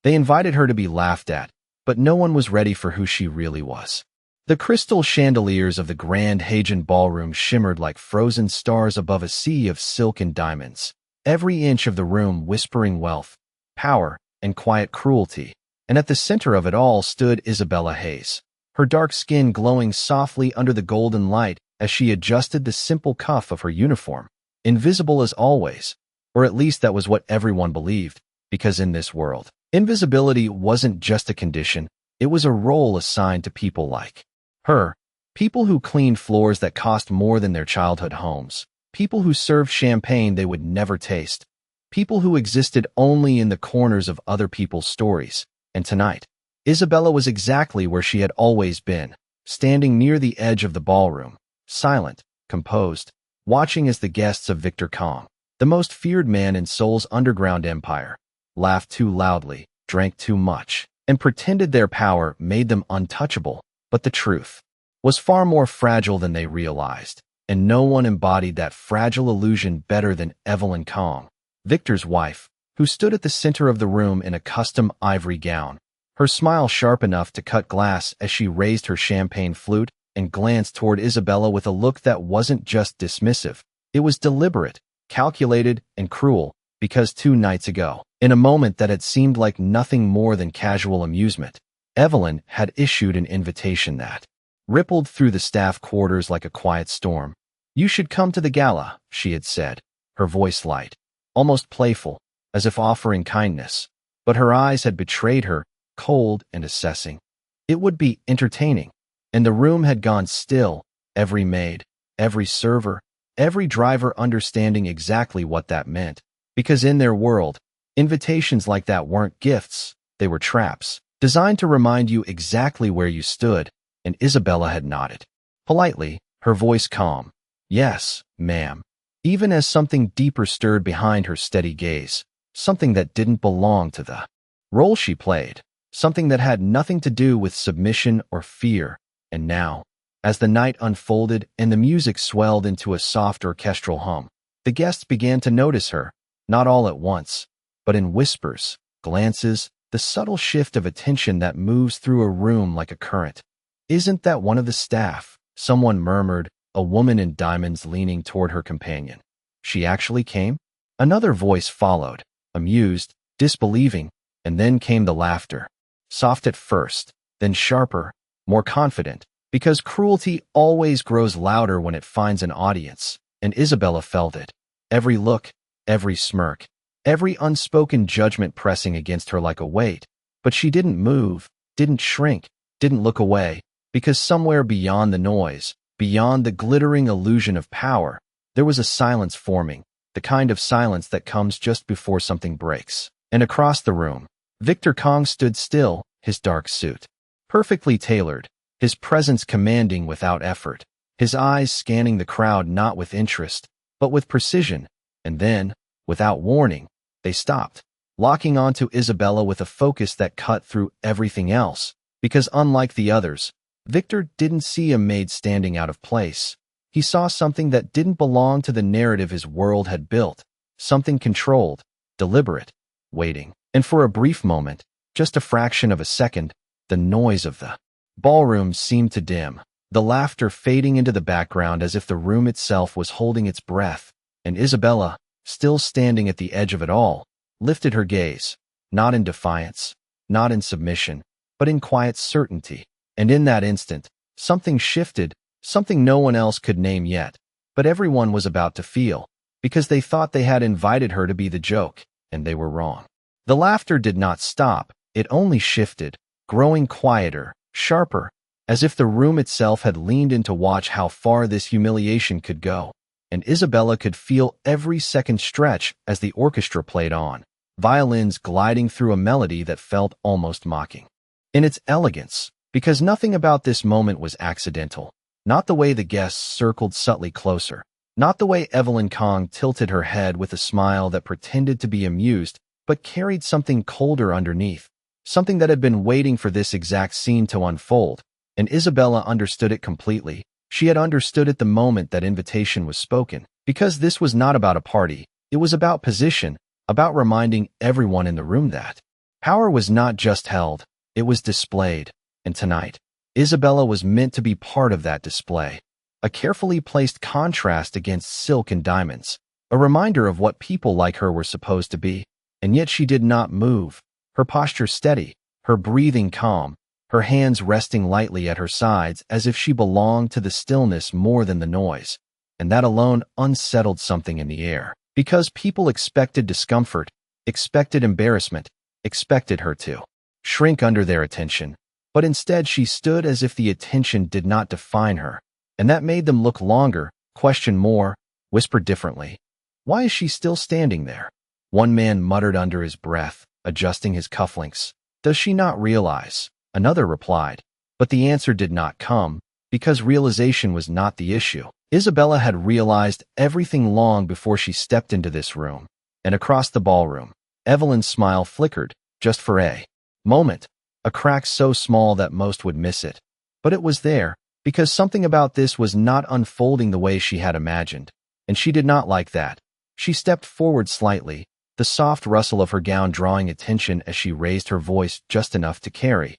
They invited her to be laughed at, but no one was ready for who she really was. The crystal chandeliers of the grand Hagen ballroom shimmered like frozen stars above a sea of silk and diamonds, every inch of the room whispering wealth, power, and quiet cruelty. And at the center of it all stood Isabella Hayes, her dark skin glowing softly under the golden light as she adjusted the simple cuff of her uniform, invisible as always, or at least that was what everyone believed, because in this world, invisibility wasn't just a condition, it was a role assigned to people like her, people who cleaned floors that cost more than their childhood homes, people who served champagne they would never taste, people who existed only in the corners of other people's stories. And tonight, Isabella was exactly where she had always been, standing near the edge of the ballroom, silent, composed, watching as the guests of Victor Kong, the most feared man in Seoul's underground empire, laughed too loudly, drank too much, and pretended their power made them untouchable. But the truth was far more fragile than they realized, and no one embodied that fragile illusion better than Evelyn Kong, Victor's wife, who stood at the center of the room in a custom ivory gown, her smile sharp enough to cut glass as she raised her champagne flute and glanced toward Isabella with a look that wasn't just dismissive. It was deliberate, calculated, and cruel, because 2 nights ago, in a moment that had seemed like nothing more than casual amusement, Evelyn had issued an invitation that rippled through the staff quarters like a quiet storm. "You should come to the gala," she had said, her voice light, almost playful, as if offering kindness. But her eyes had betrayed her, cold and assessing. It would be entertaining, and the room had gone still, every maid, every server, every driver understanding exactly what that meant. Because in their world, invitations like that weren't gifts, they were traps, designed to remind you exactly where you stood, and Isabella had nodded. Politely, her voice calm. "Yes, ma'am," even as something deeper stirred behind her steady gaze, something that didn't belong to the role she played, something that had nothing to do with submission or fear. And now, as the night unfolded and the music swelled into a soft orchestral hum, the guests began to notice her, not all at once, but in whispers, glances, the subtle shift of attention that moves through a room like a current. "Isn't that one of the staff?" someone murmured, a woman in diamonds leaning toward her companion. "She actually came?" Another voice followed, amused, disbelieving, and then came the laughter. Soft at first, then sharper, more confident, because cruelty always grows louder when it finds an audience, and Isabella felt it. Every look, every smirk, every unspoken judgment pressing against her like a weight. But she didn't move, didn't shrink, didn't look away, because somewhere beyond the noise, beyond the glittering illusion of power, there was a silence forming, the kind of silence that comes just before something breaks. And across the room, Victor Kong stood still, his dark suit perfectly tailored, his presence commanding without effort, his eyes scanning the crowd not with interest, but with precision. And then, without warning, they stopped, locking onto Isabella with a focus that cut through everything else, because unlike the others, Victor didn't see a maid standing out of place. He saw something that didn't belong to the narrative his world had built, something controlled, deliberate, waiting. And for a brief moment, just a fraction of a second, the noise of the ballroom seemed to dim, the laughter fading into the background as if the room itself was holding its breath, and Isabella, still standing at the edge of it all, lifted her gaze, not in defiance, not in submission, but in quiet certainty. And in that instant, something shifted, something no one else could name yet, but everyone was about to feel, because they thought they had invited her to be the joke, and they were wrong. The laughter did not stop, it only shifted, growing quieter, sharper, as if the room itself had leaned in to watch how far this humiliation could go. And Isabella could feel every second stretch as the orchestra played on, violins gliding through a melody that felt almost mocking. In its elegance, because nothing about this moment was accidental, not the way the guests circled subtly closer, not the way Evelyn Kong tilted her head with a smile that pretended to be amused, but carried something colder underneath, something that had been waiting for this exact scene to unfold, and Isabella understood it completely. She had understood it the moment that invitation was spoken, because this was not about a party, it was about position, about reminding everyone in the room that Power was not just held, it was displayed. And tonight, Isabella was meant to be part of that display. A carefully placed contrast against silk and diamonds. A reminder of what people like her were supposed to be. And yet she did not move. Her posture steady, her breathing calm, her hands resting lightly at her sides as if she belonged to the stillness more than the noise. And that alone unsettled something in the air. Because people expected discomfort, expected embarrassment, expected her to shrink under their attention. But instead she stood as if the attention did not define her. And that made them look longer, question more, whisper differently. Why is she still standing there? One man muttered under his breath, adjusting his cufflinks. Does she not realize? Another replied. But the answer did not come, because realization was not the issue. Isabella had realized everything long before she stepped into this room. And across the ballroom, Evelyn's smile flickered, just for a moment, a crack so small that most would miss it. But it was there, because something about this was not unfolding the way she had imagined. And she did not like that. She stepped forward slightly, the soft rustle of her gown drawing attention as she raised her voice just enough to carry.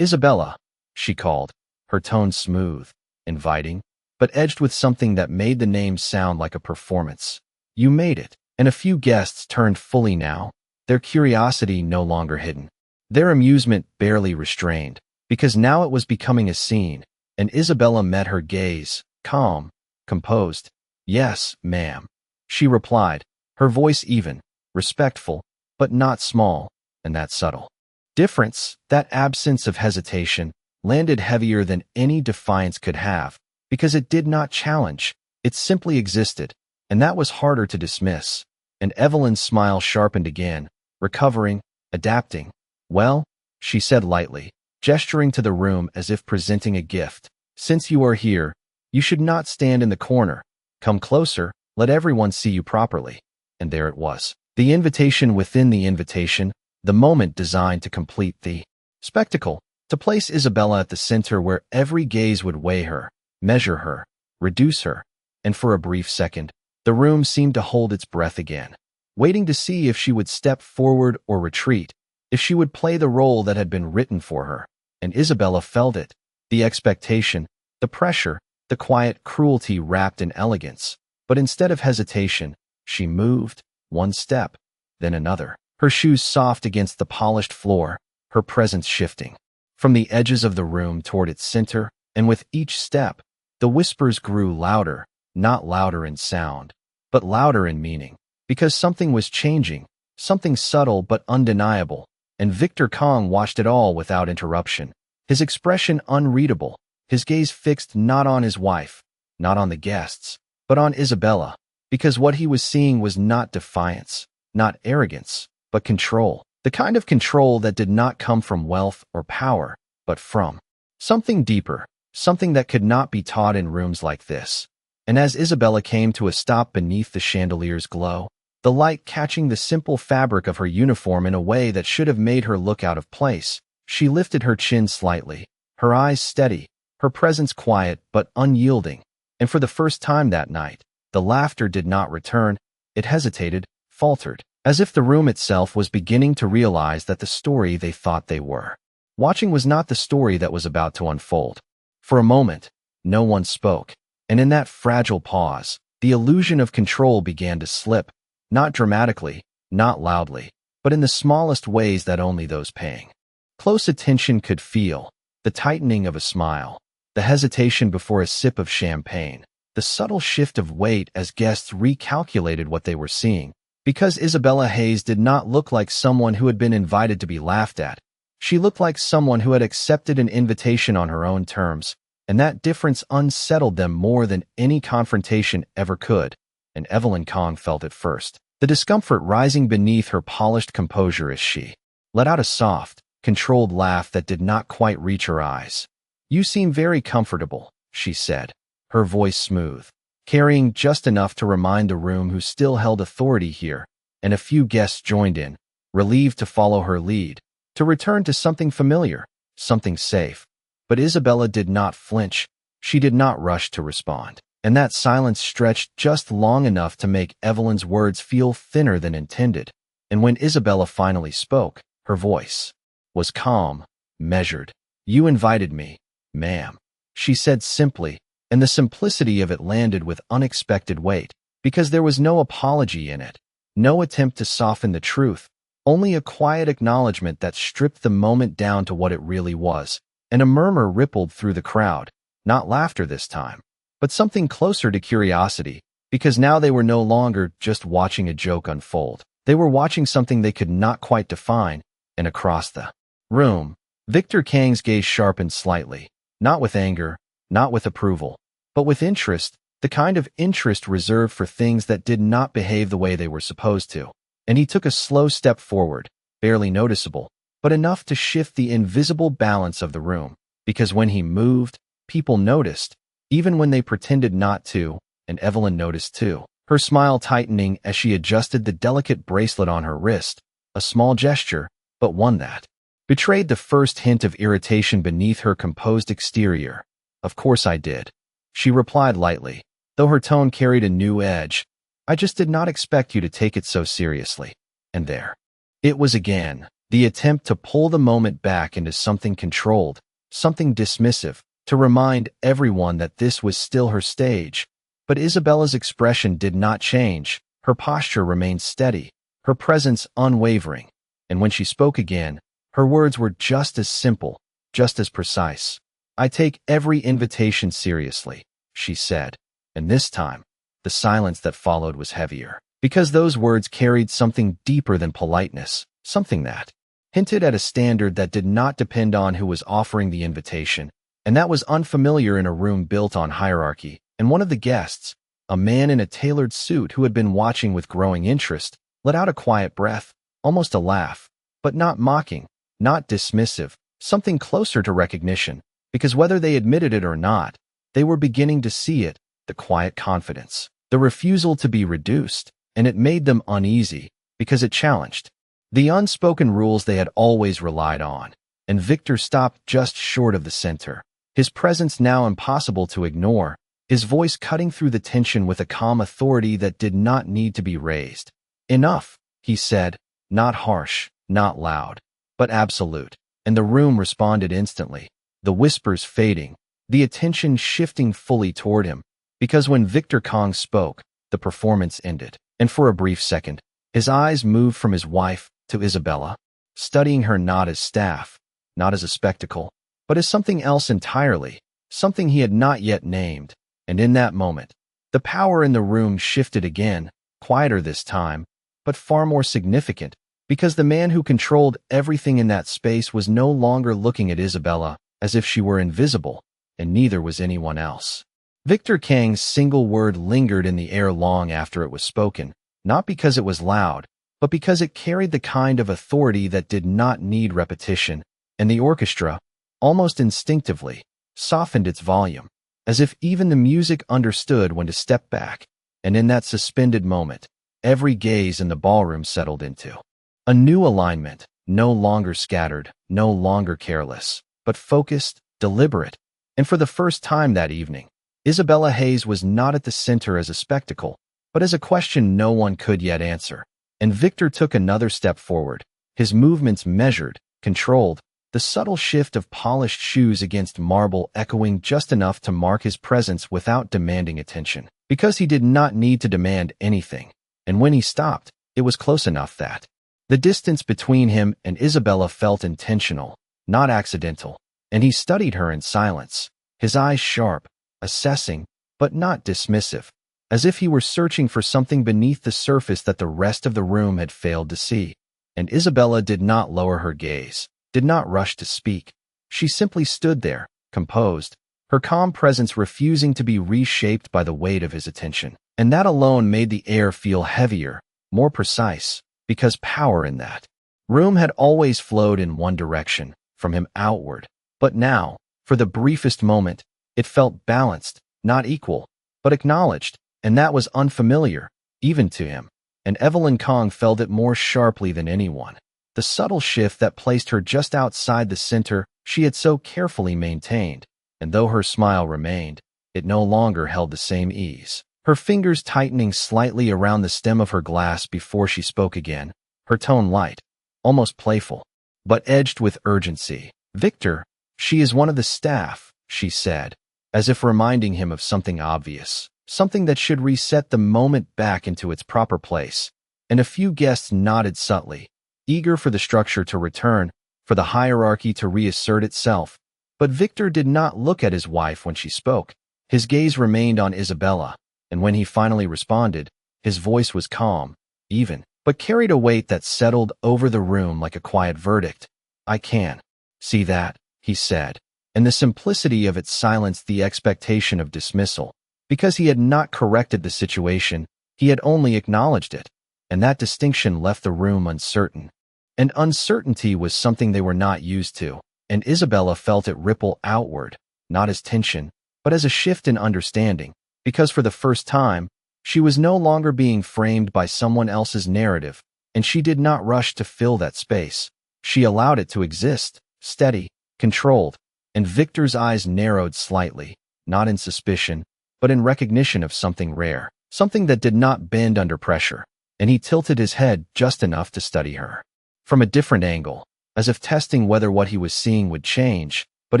Isabella, she called, her tone smooth, inviting, but edged with something that made the name sound like a performance. You made it. And a few guests turned fully now, their curiosity no longer hidden, their amusement barely restrained, because now it was becoming a scene, and Isabella met her gaze, calm, composed. Yes, ma'am, she replied, her voice even, respectful, but not small, and that subtle difference, that absence of hesitation, landed heavier than any defiance could have, because it did not challenge, it simply existed, and that was harder to dismiss. And Evelyn's smile sharpened again, recovering, adapting. Well, she said lightly, gesturing to the room as if presenting a gift. Since you are here, you should not stand in the corner. Come closer, let everyone see you properly. And there it was. The invitation within the invitation, the moment designed to complete the spectacle, to place Isabella at the center where every gaze would weigh her, measure her, reduce her. And for a brief second, the room seemed to hold its breath again, waiting to see if she would step forward or retreat, if she would play the role that had been written for her. And Isabella felt it, the expectation, the pressure, the quiet cruelty wrapped in elegance. But instead of hesitation, she moved, one step, then another, her shoes soft against the polished floor, her presence shifting from the edges of the room toward its center, and with each step, the whispers grew louder, not louder in sound, but louder in meaning, because something was changing, something subtle but undeniable, and Victor Kong watched it all without interruption, his expression unreadable, his gaze fixed not on his wife, not on the guests, but on Isabella, because what he was seeing was not defiance, not arrogance, but control, the kind of control that did not come from wealth or power, but from something deeper, something that could not be taught in rooms like this. And as Isabella came to a stop beneath the chandelier's glow, the light catching the simple fabric of her uniform in a way that should have made her look out of place, she lifted her chin slightly, her eyes steady, her presence quiet but unyielding. And for the first time that night, the laughter did not return, it hesitated, faltered, as if the room itself was beginning to realize that the story they thought they were watching was not the story that was about to unfold. For a moment, no one spoke. And in that fragile pause, the illusion of control began to slip, not dramatically, not loudly, but in the smallest ways that only those paying close attention could feel, the tightening of a smile, the hesitation before a sip of champagne, the subtle shift of weight as guests recalculated what they were seeing. Because Isabella Hayes did not look like someone who had been invited to be laughed at. She looked like someone who had accepted an invitation on her own terms, and that difference unsettled them more than any confrontation ever could, and Evelyn Kong felt it first, the discomfort rising beneath her polished composure as she let out a soft, controlled laugh that did not quite reach her eyes. You seem very comfortable, she said, her voice smooth, carrying just enough to remind the room who still held authority here, and a few guests joined in, relieved to follow her lead, to return to something familiar, something safe. But Isabella did not flinch, she did not rush to respond, and that silence stretched just long enough to make Evelyn's words feel thinner than intended. And when Isabella finally spoke, Her voice was calm, measured. "You invited me, ma'am," she said simply, and the simplicity of it landed with unexpected weight, because there was no apology in it, no attempt to soften the truth, only a quiet acknowledgement that stripped the moment down to what it really was. And a murmur rippled through the crowd, not laughter this time, but something closer to curiosity, because now they were no longer just watching a joke unfold. They were watching something they could not quite define. And across the room, Victor Kang's gaze sharpened slightly, not with anger, not with approval, but with interest, the kind of interest reserved for things that did not behave the way they were supposed to. And he took a slow step forward, barely noticeable, but enough to shift the invisible balance of the room, because when he moved, people noticed, even when they pretended not to, and Evelyn noticed too, her smile tightening as she adjusted the delicate bracelet on her wrist, a small gesture, but one that betrayed the first hint of irritation beneath her composed exterior. "Of course I did," she replied lightly, though her tone carried a new edge. "I just did not expect you to take it so seriously." And there it was again, the attempt to pull the moment back into something controlled, something dismissive, to remind everyone that this was still her stage. But Isabella's expression did not change. Her posture remained steady, her presence unwavering. And when she spoke again, her words were just as simple, just as precise. "I take every invitation seriously," she said. And this time, the silence that followed was heavier, because those words carried something deeper than politeness, something that hinted at a standard that did not depend on who was offering the invitation, and that was unfamiliar in a room built on hierarchy. And one of the guests, a man in a tailored suit who had been watching with growing interest, let out a quiet breath, almost a laugh, but not mocking, not dismissive, something closer to recognition, because whether they admitted it or not, they were beginning to see it, the quiet confidence, the refusal to be reduced, and it made them uneasy, because it challenged the unspoken rules they had always relied on. And Victor stopped just short of the center, his presence now impossible to ignore, his voice cutting through the tension with a calm authority that did not need to be raised. "Enough," he said, not harsh, not loud, but absolute. And the room responded instantly, the whispers fading, the attention shifting fully toward him, because when Victor Kang spoke, the performance ended. And for a brief second, his eyes moved from his wife to Isabella, studying her not as staff, not as a spectacle, but as something else entirely, something he had not yet named. And in that moment, the power in the room shifted again, quieter this time, but far more significant, because the man who controlled everything in that space was no longer looking at Isabella as if she were invisible, and neither was anyone else. Victor Kang's single word lingered in the air long after it was spoken, not because it was loud, but because it carried the kind of authority that did not need repetition, and the orchestra, almost instinctively, softened its volume, as if even the music understood when to step back. And in that suspended moment, every gaze in the ballroom settled into a new alignment, no longer scattered, no longer careless, but focused, deliberate. And for the first time that evening, Isabella Hayes was not at the center as a spectacle, but as a question no one could yet answer. And Victor took another step forward, his movements measured, controlled, the subtle shift of polished shoes against marble echoing just enough to mark his presence without demanding attention, because he did not need to demand anything. And when he stopped, it was close enough that the distance between him and Isabella felt intentional, not accidental. And he studied her in silence, his eyes sharp, assessing, but not dismissive, as if he were searching for something beneath the surface that the rest of the room had failed to see. And Isabella did not lower her gaze, did not rush to speak. She simply stood there, composed, her calm presence refusing to be reshaped by the weight of his attention. And that alone made the air feel heavier, more precise, because power in that room had always flowed in one direction, from him outward. But now, for the briefest moment, it felt balanced, not equal, but acknowledged, and that was unfamiliar, even to him. And Evelyn Kang felt it more sharply than anyone. The subtle shift that placed her just outside the center she had so carefully maintained, and though her smile remained, it no longer held the same ease. Her fingers tightening slightly around the stem of her glass before she spoke again, her tone light, almost playful. but edged with urgency. "Victor, she is one of the staff," she said, as if reminding him of something obvious, something that should reset the moment back into its proper place. And a few guests nodded subtly, eager for the structure to return, for the hierarchy to reassert itself. But Victor did not look at his wife when she spoke. His gaze remained on Isabella, and when he finally responded, his voice was calm, even, but carried a weight that settled over the room like a quiet verdict. "I can see that," he said, and the simplicity of it silenced the expectation of dismissal. Because he had not corrected the situation, he had only acknowledged it, and that distinction left the room uncertain. And uncertainty was something they were not used to, and Isabella felt it ripple outward, not as tension, but as a shift in understanding, because for the first time, she was no longer being framed by someone else's narrative, and she did not rush to fill that space. She allowed it to exist, steady, controlled, and Victor's eyes narrowed slightly, not in suspicion, but in recognition of something rare, something that did not bend under pressure, and he tilted his head just enough to study her. From a different angle, as if testing whether what he was seeing would change, but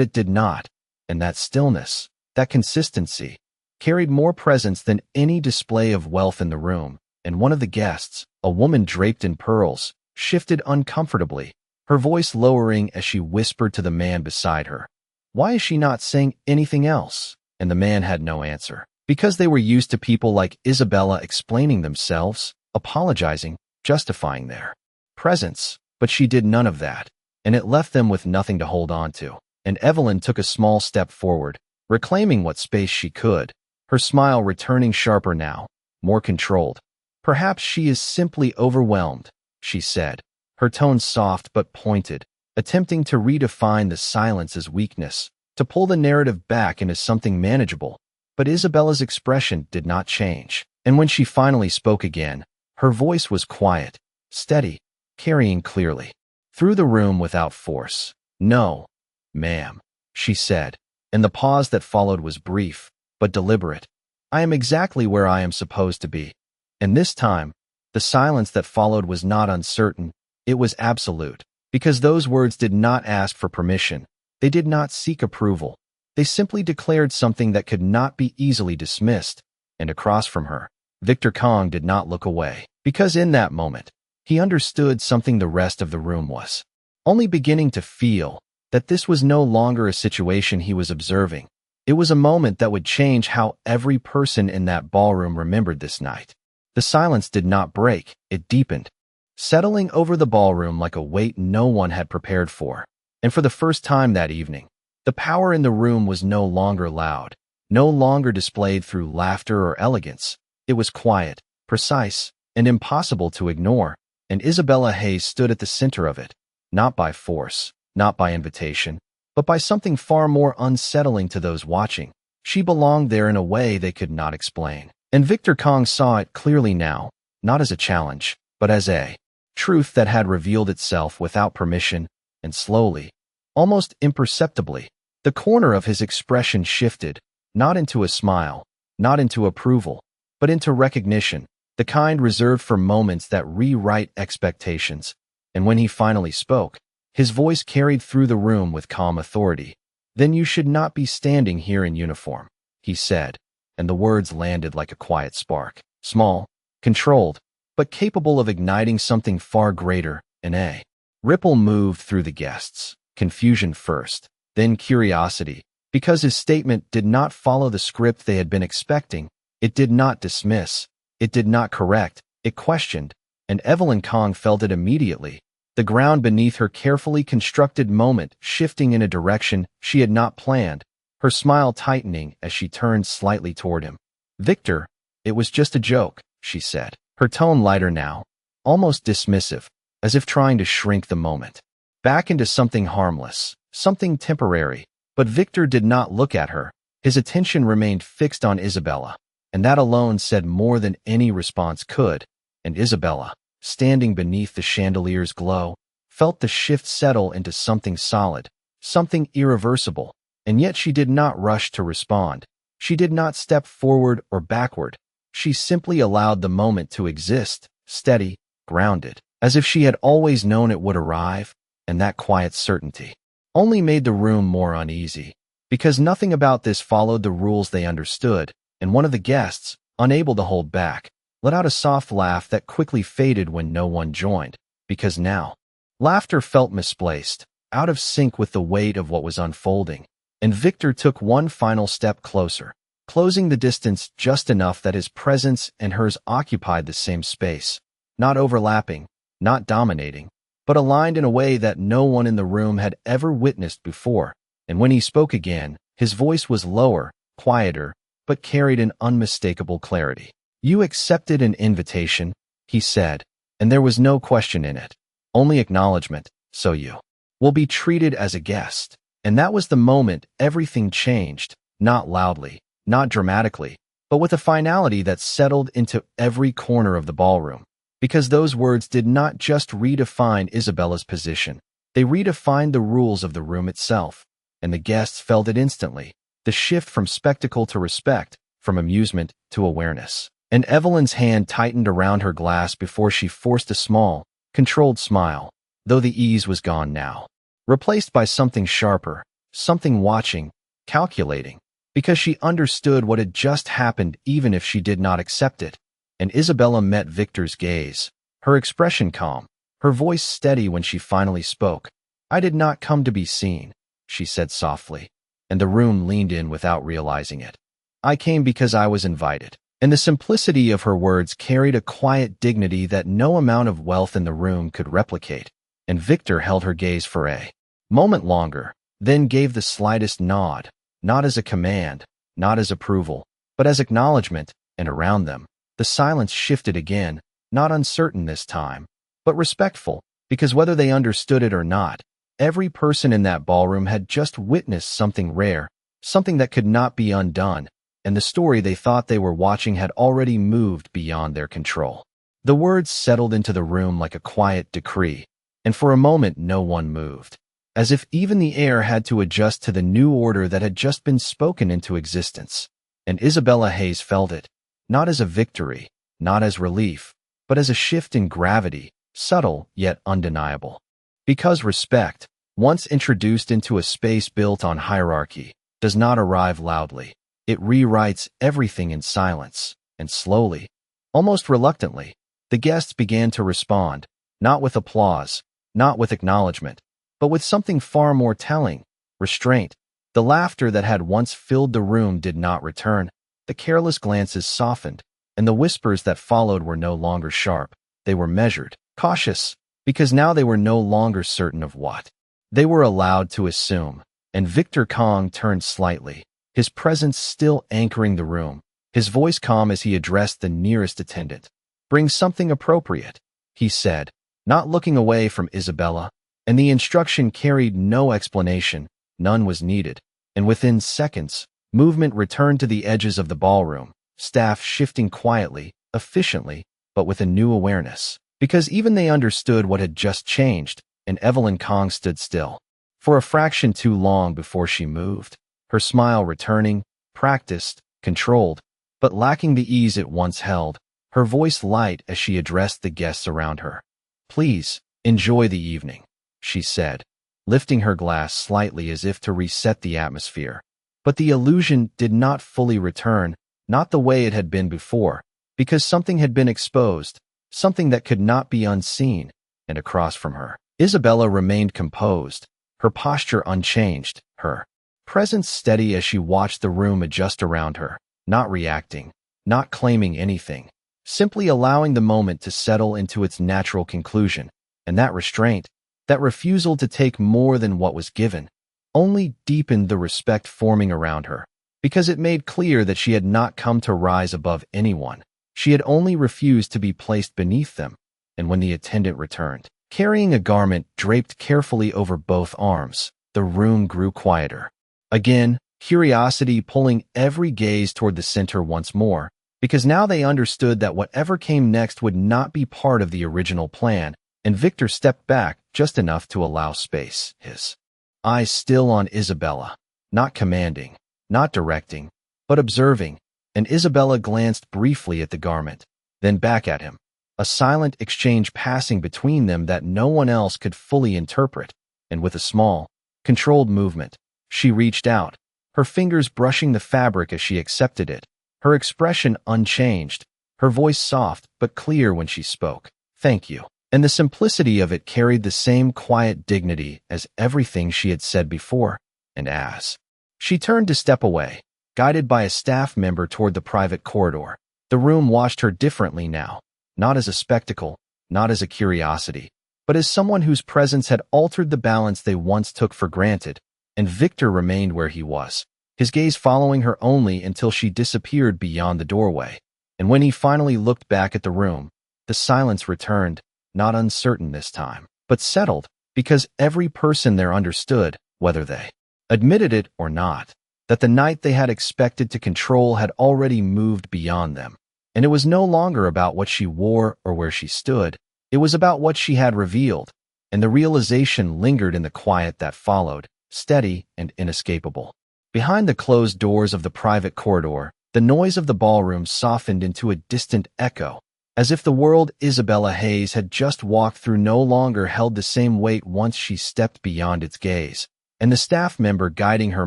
it did not, and that stillness, that consistency, carried more presence than any display of wealth in the room, and one of the guests, a woman draped in pearls, shifted uncomfortably, her voice lowering as she whispered to the man beside her, "Why is she not saying anything else?" And the man had no answer. Because they were used to people like Isabella explaining themselves, apologizing, justifying their presence, but she did none of that, and it left them with nothing to hold on to. And Evelyn took a small step forward, reclaiming what space she could, her smile returning sharper now, more controlled. "Perhaps she is simply overwhelmed," she said, her tone soft but pointed, attempting to redefine the silence as weakness, to pull the narrative back into something manageable. But Isabella's expression did not change, and when she finally spoke again, her voice was quiet, steady, carrying clearly through the room without force. "No, ma'am," she said, and the pause that followed was brief, but deliberate. "I am exactly where I am supposed to be." And this time, the silence that followed was not uncertain, it was absolute, because those words did not ask for permission, they did not seek approval, they simply declared something that could not be easily dismissed. And across from her, Victor Kong did not look away, because in that moment, he understood something the rest of the room was only beginning to feel, that this was no longer a situation he was observing. It was a moment that would change how every person in that ballroom remembered this night. The silence did not break, it deepened, settling over the ballroom like a weight no one had prepared for. And for the first time that evening, the power in the room was no longer loud, no longer displayed through laughter or elegance. It was quiet, precise, and impossible to ignore, and Isabella Hayes stood at the center of it, not by force, not by invitation, but by something far more unsettling to those watching. She belonged there in a way they could not explain. And Victor Kong saw it clearly now, not as a challenge, but as a truth that had revealed itself without permission, and slowly, almost imperceptibly, the corner of his expression shifted, not into a smile, not into approval, but into recognition, the kind reserved for moments that rewrite expectations. And when he finally spoke, his voice carried through the room with calm authority. "Then you should not be standing here in uniform," he said, and the words landed like a quiet spark, small, controlled, but capable of igniting something far greater. And a ripple moved through the guests, confusion first, then curiosity, because his statement did not follow the script they had been expecting. It did not dismiss, it did not correct, it questioned, and Evelyn Kong felt it immediately, the ground beneath her carefully constructed moment shifting in a direction she had not planned, her smile tightening as she turned slightly toward him. "Victor, it was just a joke," she said, her tone lighter now, almost dismissive, as if trying to shrink the moment back into something harmless, something temporary. But Victor did not look at her. His attention remained fixed on Isabella, and that alone said more than any response could. And Isabella, standing beneath the chandelier's glow, felt the shift settle into something solid, something irreversible, and yet she did not rush to respond. She did not step forward or backward. She simply allowed the moment to exist, steady, grounded, as if she had always known it would arrive. and that quiet certainty only made the room more uneasy, because nothing about this followed the rules they understood, and one of the guests, unable to hold back, let out a soft laugh that quickly faded when no one joined, because now, laughter felt misplaced, out of sync with the weight of what was unfolding, and Victor took one final step closer, closing the distance just enough that his presence and hers occupied the same space, not overlapping, not dominating, but aligned in a way that no one in the room had ever witnessed before. And when he spoke again, his voice was lower, quieter, but carried an unmistakable clarity. "You accepted an invitation," he said, "and there was no question in it, only acknowledgement, so you will be treated as a guest." And that was the moment everything changed, not loudly, not dramatically, but with a finality that settled into every corner of the ballroom. Because those words did not just redefine Isabella's position, they redefined the rules of the room itself, and the guests felt it instantly, the shift from spectacle to respect, from amusement to awareness. And Evelyn's hand tightened around her glass before she forced a small, controlled smile, though the ease was gone now, replaced by something sharper, something watching, calculating, because she understood what had just happened even if she did not accept it. And Isabella met Victor's gaze, her expression calm, her voice steady when she finally spoke. "I did not come to be seen," she said softly, and the room leaned in without realizing it. "I came because I was invited." And the simplicity of her words carried a quiet dignity that no amount of wealth in the room could replicate. And Victor held her gaze for a moment longer, then gave the slightest nod, not as a command, not as approval, but as acknowledgement, and around them, the silence shifted again, not uncertain this time, but respectful, because whether they understood it or not, every person in that ballroom had just witnessed something rare, something that could not be undone, and the story they thought they were watching had already moved beyond their control. The words settled into the room like a quiet decree, and for a moment no one moved, as if even the air had to adjust to the new order that had just been spoken into existence. And Isabella Hayes felt it, not as a victory, not as relief, but as a shift in gravity, subtle yet undeniable. Because respect, once introduced into a space built on hierarchy, does not arrive loudly. It rewrites everything in silence, and slowly, almost reluctantly, the guests began to respond, not with applause, not with acknowledgement, but with something far more telling, restraint. The laughter that had once filled the room did not return. The careless glances softened, and the whispers that followed were no longer sharp. They were measured, cautious, because now they were no longer certain of what they were allowed to assume. And Victor Kong turned slightly, his presence still anchoring the room, his voice calm as he addressed the nearest attendant. "Bring something appropriate," he said, not looking away from Isabella, and the instruction carried no explanation, none was needed. And within seconds, movement returned to the edges of the ballroom, staff shifting quietly, efficiently, but with a new awareness. Because even they understood what had just changed, and Evelyn Kong stood still, for a fraction too long before she moved, her smile returning, practiced, controlled, but lacking the ease it once held, her voice light as she addressed the guests around her. "Please, enjoy the evening," she said, lifting her glass slightly as if to reset the atmosphere. But the illusion did not fully return, not the way it had been before, because something had been exposed, something that could not be unseen, and across from her, Isabella remained composed, her posture unchanged, her presence steady as she watched the room adjust around her, not reacting, not claiming anything, simply allowing the moment to settle into its natural conclusion. And that restraint, that refusal to take more than what was given, only deepened the respect forming around her, because it made clear that she had not come to rise above anyone. She had only refused to be placed beneath them. And when the attendant returned, carrying a garment draped carefully over both arms, the room grew quieter. Again, curiosity pulling every gaze toward the center once more, because now they understood that whatever came next would not be part of the original plan, and Victor stepped back just enough to allow space, his eyes still on Isabella, not commanding, not directing, but observing, and Isabella glanced briefly at the garment, then back at him, a silent exchange passing between them that no one else could fully interpret, and with a small, controlled movement, she reached out, her fingers brushing the fabric as she accepted it, her expression unchanged, her voice soft but clear when she spoke. "Thank you." And the simplicity of it carried the same quiet dignity as everything she had said before. And as she turned to step away, guided by a staff member toward the private corridor, the room watched her differently now, not as a spectacle, not as a curiosity, but as someone whose presence had altered the balance they once took for granted. And Victor remained where he was, his gaze following her only until she disappeared beyond the doorway. And when he finally looked back at the room, the silence returned, not uncertain this time, but settled, because every person there understood, whether they admitted it or not, that the night they had expected to control had already moved beyond them. And it was no longer about what she wore or where she stood. It was about what she had revealed, and the realization lingered in the quiet that followed, steady and inescapable. Behind the closed doors of the private corridor, the noise of the ballroom softened into a distant echo, as if the world Isabella Hayes had just walked through no longer held the same weight once she stepped beyond its gaze. And the staff member guiding her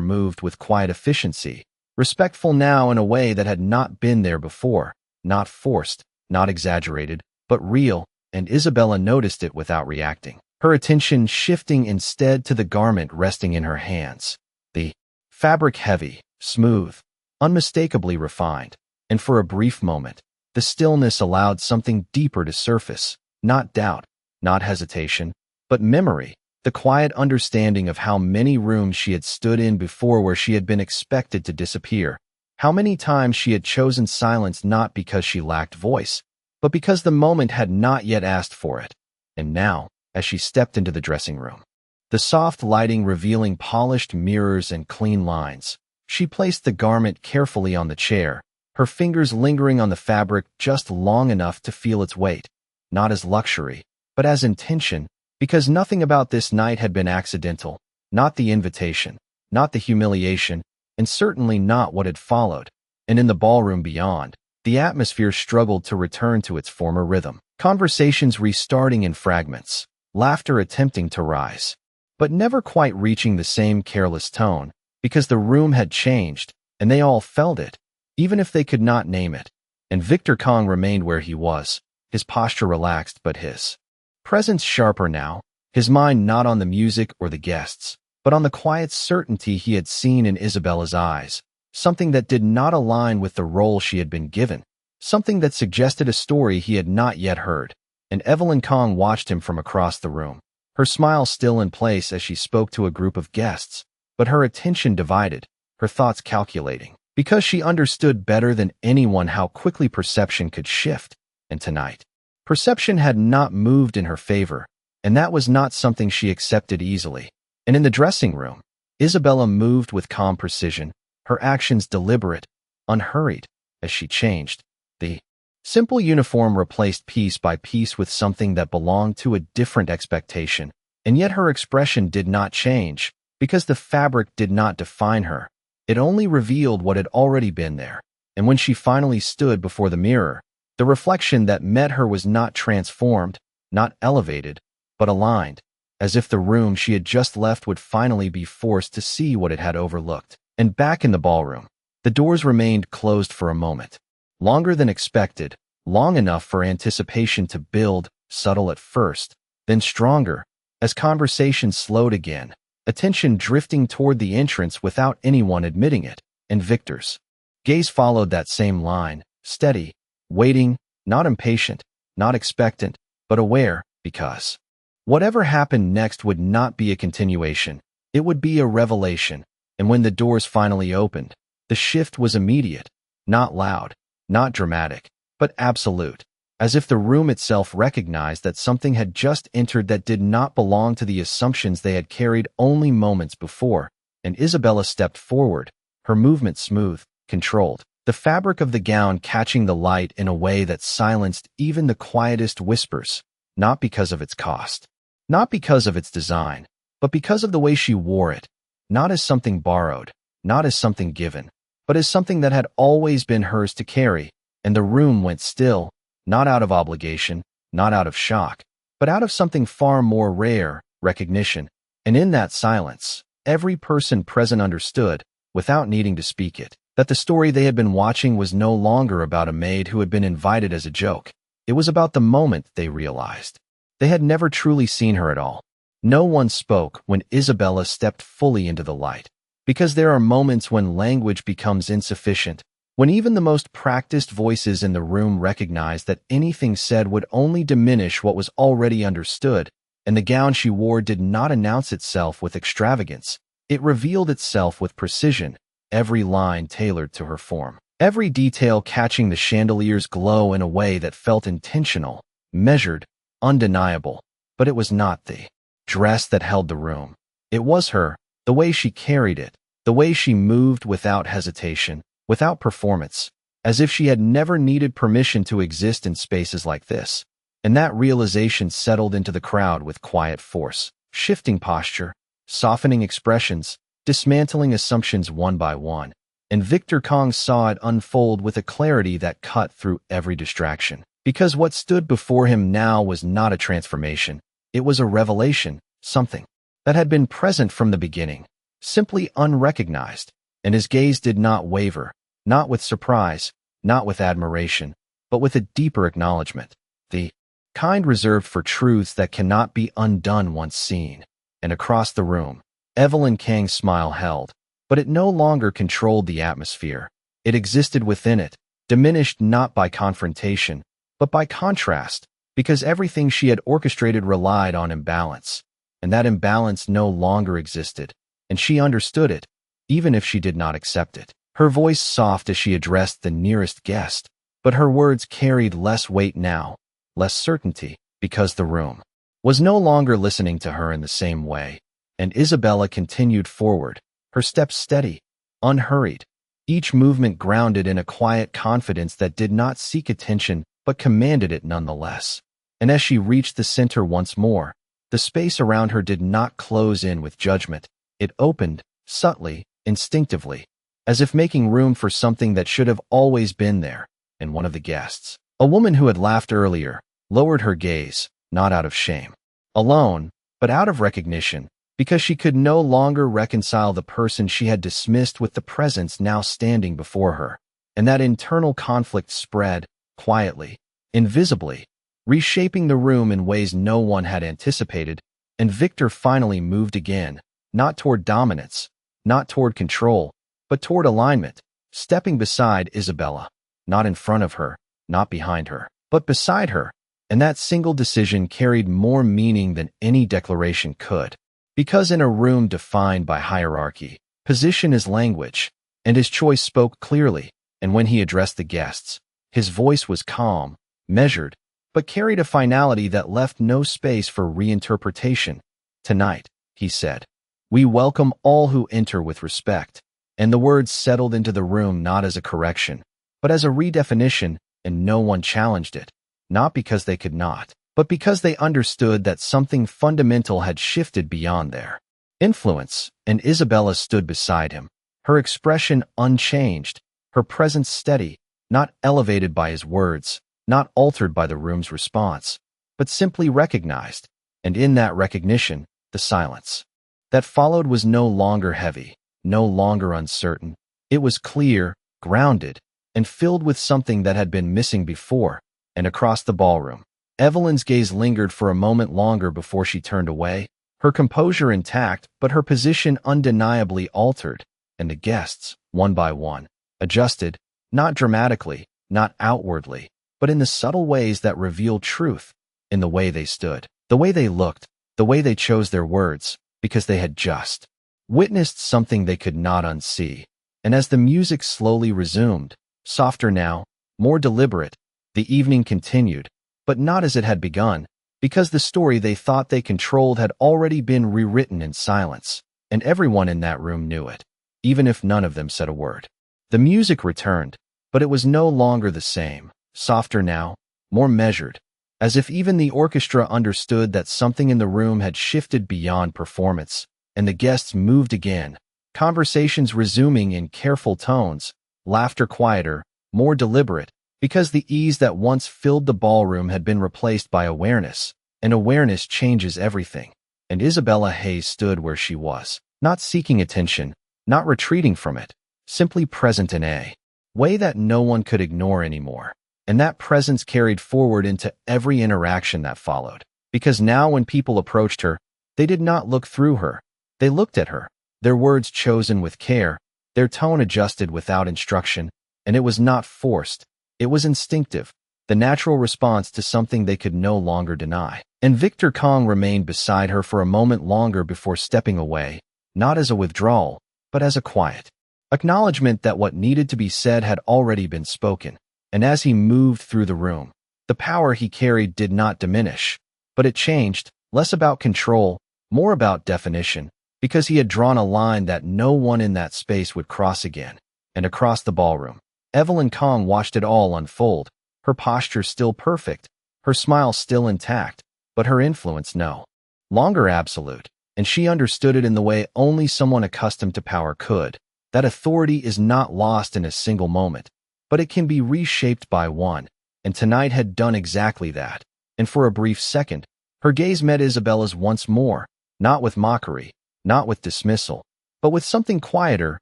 moved with quiet efficiency, respectful now in a way that had not been there before, not forced, not exaggerated, but real, and Isabella noticed it without reacting, her attention shifting instead to the garment resting in her hands. The fabric heavy, smooth, unmistakably refined, and for a brief moment, the stillness allowed something deeper to surface, not doubt, not hesitation, but memory, the quiet understanding of how many rooms she had stood in before where she had been expected to disappear, how many times she had chosen silence not because she lacked voice, but because the moment had not yet asked for it. And now, as she stepped into the dressing room, the soft lighting revealing polished mirrors and clean lines, she placed the garment carefully on the chair, her fingers lingering on the fabric just long enough to feel its weight, not as luxury, but as intention, because nothing about this night had been accidental, not the invitation, not the humiliation, and certainly not what had followed. And in the ballroom beyond, the atmosphere struggled to return to its former rhythm, conversations restarting in fragments, laughter attempting to rise, but never quite reaching the same careless tone, because the room had changed, and they all felt it, even if they could not name it. And Victor Kong remained where he was, his posture relaxed but his presence sharper now, his mind not on the music or the guests, but on the quiet certainty he had seen in Isabella's eyes, something that did not align with the role she had been given, something that suggested a story he had not yet heard. And Evelyn Kong watched him from across the room, her smile still in place as she spoke to a group of guests, but her attention divided, her thoughts calculating, because she understood better than anyone how quickly perception could shift. And tonight, perception had not moved in her favor, and that was not something she accepted easily. And in the dressing room, Isabella moved with calm precision, her actions deliberate, unhurried, as she changed. The simple uniform replaced piece by piece with something that belonged to a different expectation, and yet her expression did not change, because the fabric did not define her. It only revealed what had already been there. And when she finally stood before the mirror, the reflection that met her was not transformed, not elevated, but aligned, as if the room she had just left would finally be forced to see what it had overlooked. And back in the ballroom, the doors remained closed for a moment, longer than expected, long enough for anticipation to build, subtle at first, then stronger, as conversation slowed again, attention drifting toward the entrance without anyone admitting it. And Victor's gaze followed that same line, steady, waiting, not impatient, not expectant, but aware, because whatever happened next would not be a continuation, it would be a revelation. And when the doors finally opened, the shift was immediate, not loud, not dramatic, but absolute, as if the room itself recognized that something had just entered that did not belong to the assumptions they had carried only moments before. And Isabella stepped forward, her movement smooth, controlled, the fabric of the gown catching the light in a way that silenced even the quietest whispers, not because of its cost, not because of its design, but because of the way she wore it, not as something borrowed, not as something given, but as something that had always been hers to carry. And the room went still, not out of obligation, not out of shock, but out of something far more rare, recognition. And in that silence, every person present understood, without needing to speak it, that the story they had been watching was no longer about a maid who had been invited as a joke. It was about the moment they realized they had never truly seen her at all. No one spoke when Isabella stepped fully into the light, because there are moments when language becomes insufficient, when even the most practiced voices in the room recognize that anything said would only diminish what was already understood, and the gown she wore did not announce itself with extravagance. It revealed itself with precision, every line tailored to her form, every detail catching the chandelier's glow in a way that felt intentional, measured, undeniable. But it was not the dress that held the room. It was her, the way she carried it, the way she moved without hesitation, without performance, as if she had never needed permission to exist in spaces like this. And that realization settled into the crowd with quiet force, shifting posture, softening expressions, dismantling assumptions one by one. And Victor Kong saw it unfold with a clarity that cut through every distraction. Because what stood before him now was not a transformation, it was a revelation, something that had been present from the beginning, simply unrecognized. And his gaze did not waver, not with surprise, not with admiration, but with a deeper acknowledgement, the kind reserved for truths that cannot be undone once seen. And across the room, Evelyn Kang's smile held, but it no longer controlled the atmosphere. It existed within it, diminished not by confrontation, but by contrast, because everything she had orchestrated relied on imbalance. And that imbalance no longer existed, and she understood it, even if she did not accept it. Her voice soft as she addressed the nearest guest, but her words carried less weight now, less certainty, because the room was no longer listening to her in the same way. And Isabella continued forward, her steps steady, unhurried, each movement grounded in a quiet confidence that did not seek attention but commanded it nonetheless. And as she reached the center once more, the space around her did not close in with judgment. It opened, subtly, instinctively, as if making room for something that should have always been there. And one of the guests, a woman who had laughed earlier, lowered her gaze, not out of shame alone, but out of recognition, because she could no longer reconcile the person she had dismissed with the presence now standing before her. And that internal conflict spread, quietly, invisibly, reshaping the room in ways no one had anticipated. And Victor finally moved again, not toward dominance, not toward control, but toward alignment, stepping beside Isabella, not in front of her, not behind her, but beside her. And that single decision carried more meaning than any declaration could. Because in a room defined by hierarchy, position is language, and his choice spoke clearly. And when he addressed the guests, his voice was calm, measured, but carried a finality that left no space for reinterpretation. "Tonight," he said, "we welcome all who enter with respect." And the words settled into the room not as a correction, but as a redefinition, and no one challenged it, not because they could not, but because they understood that something fundamental had shifted beyond their influence. And Isabella stood beside him, her expression unchanged, her presence steady, not elevated by his words, not altered by the room's response, but simply recognized. And in that recognition, the silence that followed was no longer heavy, no longer uncertain. It was clear, grounded, and filled with something that had been missing before. And across the ballroom, Evelyn's gaze lingered for a moment longer before she turned away, her composure intact but her position undeniably altered. And the guests, one by one, adjusted, not dramatically, not outwardly, but in the subtle ways that reveal truth, in the way they stood, the way they looked, the way they chose their words, because they had just witnessed something they could not unsee. And as the music slowly resumed, softer now, more deliberate, the evening continued, but not as it had begun, because the story they thought they controlled had already been rewritten in silence, and everyone in that room knew it, even if none of them said a word. The music returned, but it was no longer the same, softer now, more measured, as if even the orchestra understood that something in the room had shifted beyond performance. And the guests moved again, conversations resuming in careful tones, laughter quieter, more deliberate, because the ease that once filled the ballroom had been replaced by awareness, and awareness changes everything. and Isabella Hayes stood where she was, not seeking attention, not retreating from it, simply present in a way that no one could ignore anymore. And that presence carried forward into every interaction that followed. Because now when people approached her, they did not look through her. They looked at her, their words chosen with care, their tone adjusted without instruction, and it was not forced. It was instinctive, the natural response to something they could no longer deny. And Victor Kong remained beside her for a moment longer before stepping away, not as a withdrawal, but as a quiet acknowledgement that what needed to be said had already been spoken. And as he moved through the room, the power he carried did not diminish, but it changed, less about control, more about definition, because he had drawn a line that no one in that space would cross again. And across the ballroom, Evelyn Kong watched it all unfold, her posture still perfect, her smile still intact, but her influence no longer absolute, and she understood it in the way only someone accustomed to power could. That authority is not lost in a single moment, but it can be reshaped by one, and tonight had done exactly that. And for a brief second, her gaze met Isabella's once more, not with mockery, not with dismissal, but with something quieter,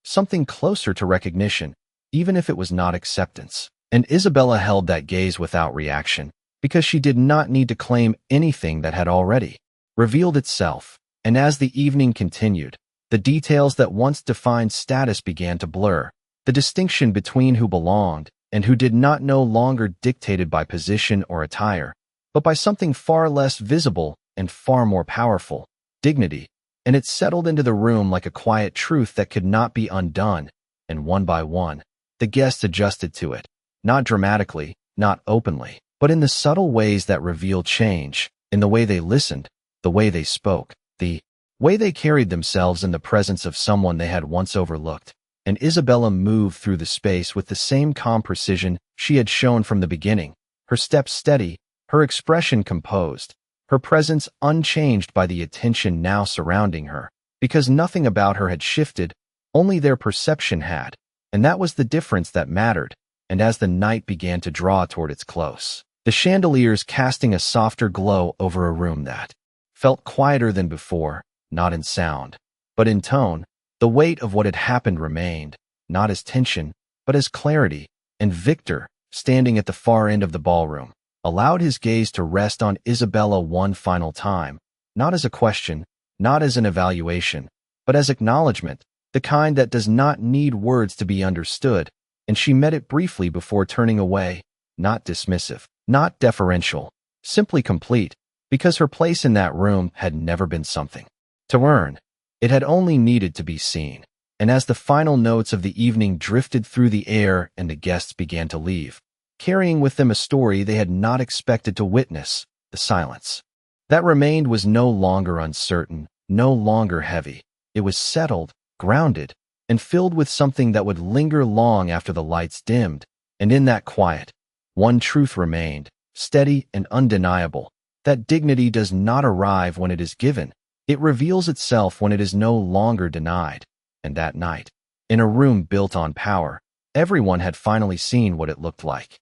something closer to recognition, even if it was not acceptance. And Isabella held that gaze without reaction, because she did not need to claim anything that had already revealed itself. And as the evening continued, the details that once defined status began to blur. The distinction between who belonged and who did not no longer dictated by position or attire, but by something far less visible and far more powerful, dignity. And it settled into the room like a quiet truth that could not be undone, and one by one, the guests adjusted to it, not dramatically, not openly, but in the subtle ways that reveal change, in the way they listened, the way they spoke, the way they carried themselves in the presence of someone they had once overlooked. And Isabella moved through the space with the same calm precision she had shown from the beginning, her steps steady, her expression composed, her presence unchanged by the attention now surrounding her, because nothing about her had shifted, only their perception had, and that was the difference that mattered. And as the night began to draw toward its close, the chandeliers casting a softer glow over a room that felt quieter than before, not in sound, but in tone, the weight of what had happened remained, not as tension, but as clarity. And Victor, standing at the far end of the ballroom, allowed his gaze to rest on Isabella one final time, not as a question, not as an evaluation, but as acknowledgement, the kind that does not need words to be understood. And she met it briefly before turning away, not dismissive, not deferential, simply complete, because her place in that room had never been something to earn. It had only needed to be seen. And as the final notes of the evening drifted through the air and the guests began to leave, carrying with them a story they had not expected to witness, the silence that remained was no longer uncertain, no longer heavy. It was settled, grounded, and filled with something that would linger long after the lights dimmed. And in that quiet, one truth remained, steady and undeniable, that dignity does not arrive when it is given. It reveals itself when it is no longer denied. And that night, in a room built on power, everyone had finally seen what it looked like.